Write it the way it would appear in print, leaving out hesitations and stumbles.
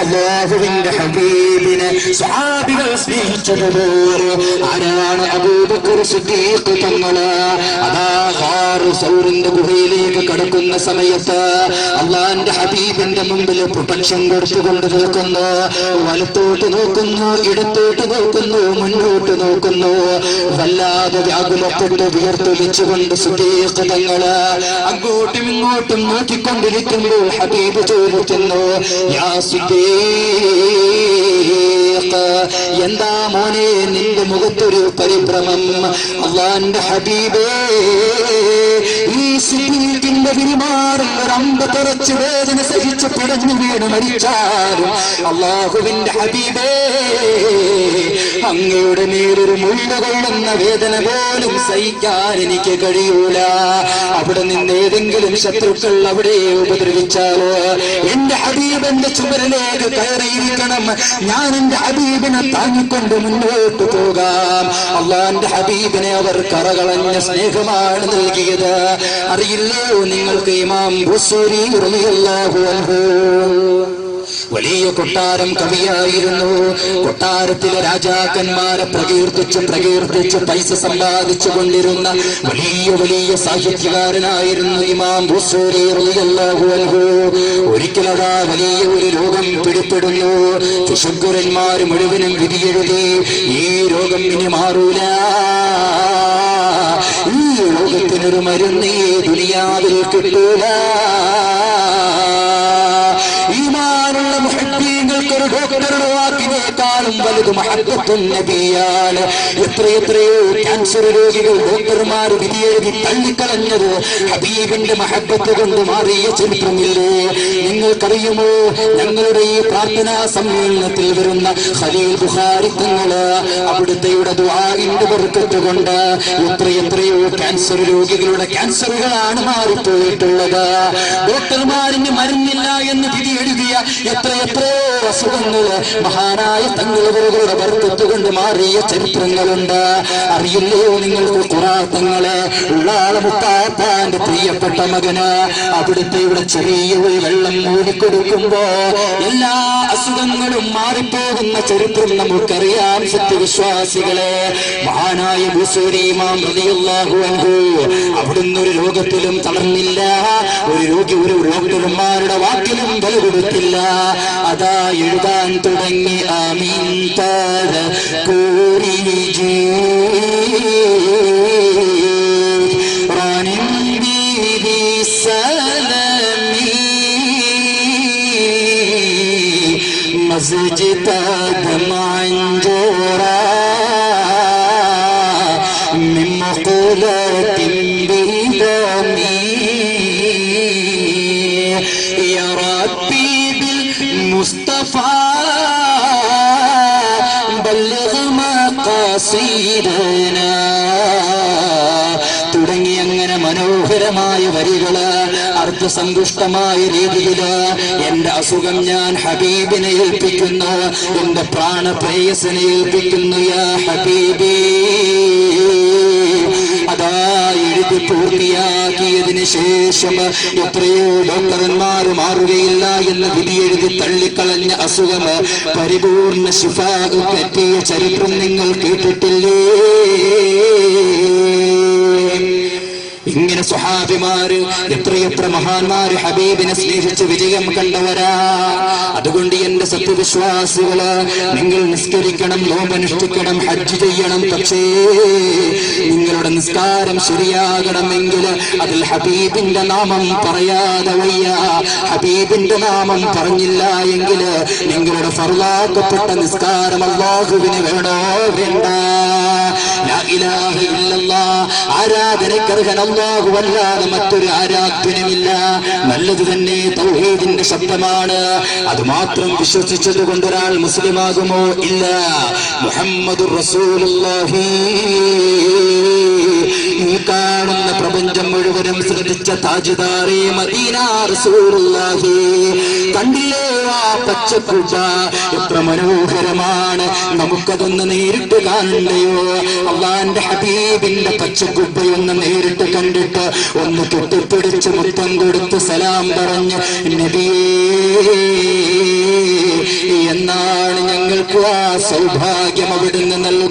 അല്ലാഹുവിന്റെ ഹബീബിനെ സ്വഹാബികൾ സ്നേഹിച്ചതുപോലെ ആരാണ് അബൂബക്കർ സിദ്ദീഖ് തങ്ങള് അതാ ഖാറു സൗറിന്റെ ഗുഹയിലേക്ക് കടക്കുന്ന സമയത്ത് അള്ളാന്റെ ഹബീബിന്റെ മുമ്പിൽ പ്രൊട്ടക്ഷൻ കൊടുത്തുകൊണ്ട് നിൽക്കുന്നു. വലത്തോട്ട് നോക്കുന്നു, ഇടത്തോട്ട് നോക്കുന്നു, മുന്നോട്ട് നോക്കുന്നു. വല്ലാതെ വ്യാകുലപ്പെട്ട് വിയർത്തൊലിച്ചുകൊണ്ട് സിദ്ദീഖ് തങ്ങള് അങ്ങോട്ടും ഇങ്ങോട്ടും നോക്കിക്കൊണ്ടിരിക്കുമ്പോൾ ഹബീബ് ചോദിക്കുന്നു, യാ സിദ്ദീഖ്, എന്താ മോനെ നിന്റെ മുഖത്തൊരു പരിഭ്രമം? അള്ളാന്റെ ഹബീബേ, ഈ സിദ്ദീഖിന്റെ പെരുമാറും ഒരമ്പ തുറച്ച് വേദന സഹിച്ച് പിടഞ്ഞു വീണ് മരിച്ചാലും അള്ളാഹുവിന്റെ ഹബീബേ, അങ്ങയുടെ മേലൊരു മുള്ള കൊള്ളുന്ന വേദന പോലും സഹിക്കാൻ എനിക്ക് കഴിയൂല. അവിടെ നിന്ന് ഏതെങ്കിലും ശത്രുക്കൾ അവിടെ ഉപദ്രവിച്ചാലോ എന്റെ ഹബീബിന്റെ ചുമരിലേക്ക് കയറിയിരിക്കണം, ഞാൻ എന്റെ ഹബീബിനെ താങ്ങിക്കൊണ്ട് മുന്നോട്ട് പോകാം. അള്ളാന്റെ ഹബീബിനെ അവർ കറകളഞ്ഞ സ്നേഹമാണ് നൽകിയത്. അറിയില്ലോ നിങ്ങൾക്ക് ഇമാം ബുസൂരി റളിയല്ലാഹു അൻഹു വലിയ കൊട്ടാരം കവിയായിരുന്നു. കൊട്ടാരത്തിലെ രാജാക്കന്മാരെ പ്രകീർത്തിച്ച് പൈസ സമ്പാദിച്ചു കൊണ്ടിരുന്ന വലിയ വലിയ സാഹിത്യകാരനായിരുന്നു ഇമാം ബുസൂരി റളിയല്ലാഹു അൻഹു. ഒരിക്കലതാ വലിയ ഒരു രോഗം പിടിപ്പെടുന്നു. വിശുദ്ധന്മാർ മുഴുവനും വിധിയെഴുതി, ഈ രോഗം ഇനി മാറൂല, ഈ രോഗത്തിനൊരു മരുന്ന് ഈ ദുനിയാവിൽ കിട്ടൂല. ഈമാനുള്ള മുഹബ്ബീങ്ങൾക്കൊരു ഡോക്ടറുടെ വാക്കിനേക്കാളും വലുത് മഹബ്ബത്തുൻ നബിയാണ്. എത്രയെത്രയോ ക്യാൻസർ രോഗികൾ ഡോക്ടർമാർ വിധിയെഴുതി തള്ളിക്കളഞ്ഞത് ഹബീബിന്റെ മഹബ്ബത്ത് കൊണ്ട് മാറിയ ചരിത്രമില്ലേ? നിങ്ങൾക്കറിയുമോ, ഞങ്ങളുടെ ഈ പ്രാർത്ഥനാ സമ്മേളനത്തിൽ വരുന്ന ഖലീൽ ബുഖാരി തങ്ങള് അവിടുത്തെയുടെ ദുആഇന്റെ ബർക്കത്ത് കൊണ്ട് എത്രയെത്രയോ ക്യാൻസർ രോഗികളുടെ ക്യാൻസറുകളാണ് മാറിപ്പോയിട്ടുള്ളത്. ഡോക്ടർമാരിന് മരുന്നില്ല എന്ന് വിധി എഴുതിയ എത്രയെത്രയോ അസുഖങ്ങള് മഹാനായ തങ്ങളുടെ ബർക്കത്ത് കൊണ്ട് മാറിയ ചരിത്രങ്ങളുണ്ട്. അറിയില്ലയോ നിങ്ങൾക്ക് ഖുറാത്തങ്ങളെ? ഉള്ളാളെ മുത്താപ്പാന്റെ പ്രിയപ്പെട്ട മകന് അവിടുത്തെ ഇവിടെ ചെറിയ ഒരു വെള്ളം മൂടിക്കൊടുക്കുമ്പോ എല്ലാ അസുഖങ്ങളും മാറിപ്പോകുന്ന ചരിത്രം നമുക്കറിയാം. സത്യവിശ്വാസികളെ, മഹാനായ ബുസൂരി ഇമാം റളിയല്ലാഹു അൻഹു അവിടുന്ന് ഒരു രോഗത്തിലും തളർന്നില്ല, ഒരു ഡോക്ടർമാരുടെ വാക്കിലും ബല കൊടുത്തില്ല. അതാ എഴുതാൻ തുടങ്ങി, ആമീൻ താര കൂരിജി مسجد منجورا من مقولة بدمي يا ربي بالمصطفى بلغ مقاصدنا. തുടങ്ങി അങ്ങനെ മനോഹരമായ വരികള് അർത്ഥസന്തുഷ്ടമായ രീതിയില് എന്റെ അസുഖം ഞാൻ ഹബീബിനെ ഏൽപ്പിക്കുന്നു, എന്റെ പ്രാണപ്രേയസിനെ ഏൽപ്പിക്കുന്നു. യാ ഹബീബി, അതാ എഴുതി പൂർത്തിയാക്കിയതിന് ശേഷം എത്രയോ ഡോക്ടർമാർ മാറുകയില്ല എന്ന് വിധി എഴുതി തള്ളിക്കളഞ്ഞ അസുഖം പരിപൂർണ ശിഫാ പറ്റിയ ചരിത്രം നിങ്ങൾ കേട്ടിട്ടില്ലേ? ഇങ്ങനെ സ്വഹാബിമാര് എത്രയെത്ര മഹാന്മാര് ഹബീബിനെ സ്നേഹിച്ച് വിജയം കണ്ടവരാ. അതുകൊണ്ട് എന്റെ സത്യവിശ്വാസികള്, നിങ്ങൾ നിസ്കരിക്കണം, നോമ്പനുഷ്ഠിക്കണം, ഹജ്ജ് ചെയ്യണം. പക്ഷേ നിങ്ങളുടെ നിസ്കാരം ശരിയാകണമെങ്കിൽ അതിൽ ഹബീബിന്റെ നാമം പറയാതെ വയ്യ. ഹബീബിന്റെ നാമം പറഞ്ഞില്ല എങ്കിൽ നിങ്ങളുടെ ഫർളാക്കപ്പെട്ട നിസ്കാരം അല്ലാഹുവിന് വേണോ വേണ്ട? ലാ ഇലാഹ ഇല്ലല്ലാഹ്, ആരാധനക്കർഹൻ അല്ലാഹുവല്ലാതെ മറ്റൊരു ആരാധ്യനുമില്ല. നല്ലത് തന്നെ തൗഹീദിന്റെ ശബ്ദമാണ്. അത് മാത്രം വിശ്വസിച്ചത് കൊണ്ട് ഒരാൾ മുസ്ലിമാകുമോ? ഇല്ല. മുഹമ്മദുർ റസൂലുള്ളാഹി ഈ കാണുന്ന പ്രപഞ്ചം മുഴുവനും സൃഷ്ടിച്ച താജ്ദാറെ മദീന റസൂലുള്ളാഹി. കണ്ടില്ലേ ആ പച്ചക്കുട്ട എത്ര മനോഹരമാണ്. നമുക്കതൊന്ന് നേരിട്ട് കാണണ്ടയോ? അള്ളാന്റെ ഹബീബിന്റെ പച്ചക്കുപ്പയൊന്ന് നേരിട്ട് കണ്ടിട്ട് ഒന്ന് കെട്ടിപ്പിടിച്ച് മുത്തം കൊടുത്ത് സലാം പറഞ്ഞ് നബിയേ എന്നാണ് ഞങ്ങൾക്ക് ആ സൗഭാഗ്യം അവിടുന്ന് നൽകും.